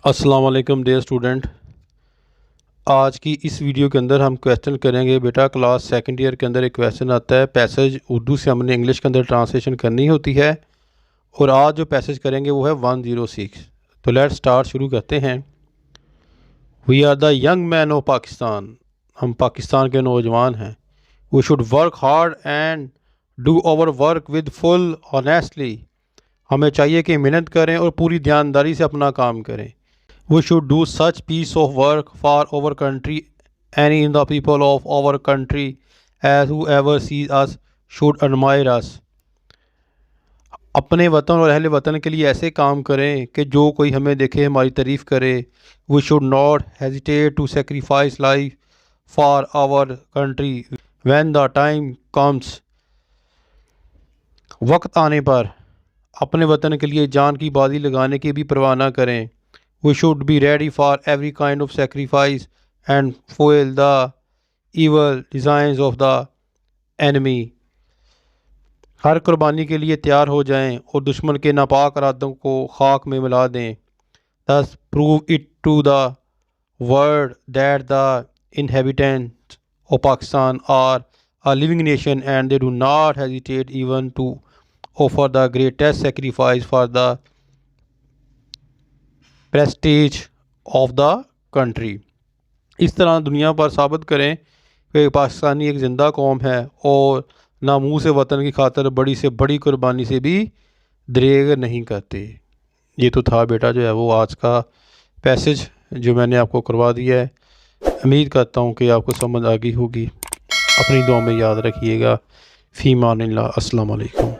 अस्सलाम वालेकुम dear student. आज की इस वीडियो के अंदर हम क्वेश्चन करेंगे। बेटा क्लास सेकंड ईयर के अंदर एक क्वेश्चन आता है, पैसेज उर्दू से हमने इंग्लिश के अंदर ट्रांसलेशन करनी होती है और आज जो पैसेज करेंगे वो है 106। तो लेट्स स्टार्ट, शुरू करते हैं। We are the young man of Pakistan, हम पाकिस्तान के नौजवान हैं। We should work hard and do our work with full honestly, हमें चाहिए कि मेहनत करें और पूरी ईमानदारी से अपना काम करें। We should do such piece of work for our country, any in the people of our country, as whoever sees us should admire us. अपने वतन और अहले वतन के लिए ऐसे काम करें कि जो कोई हमें देखे हमारी तारीफ़ करे। We should not hesitate to sacrifice life for our country when the time comes. वक्त आने पर अपने वतन के लिए जान की बाजी लगाने की भी परवाह ना करें। We should be ready for every kind of sacrifice and foil the evil designs of the enemy. हर कुर्बानी के लिए तैयार हो जाएं और दुश्मन के नापाक इरादों को खाक में मिला दें। Thus prove it to the world that the inhabitants of Pakistan are a living nation and they do not hesitate even to offer the greatest sacrifice for the Prestige of the country. इस तरह दुनिया पर साबित करें कि पाकिस्तानी एक ज़िंदा कौम है और नामूस वतन की खातर बड़ी से बड़ी कुर्बानी से भी दरेग नहीं करते। ये तो था बेटा जो है वो आज का पैसेज जो मैंने आपको करवा दिया है। उम्मीद करता हूँ कि आपको समझ आ गई होगी। अपनी दुआ में याद रखिएगा। फ़ी मानिल्लाह। अस्सलाम वालेकुम।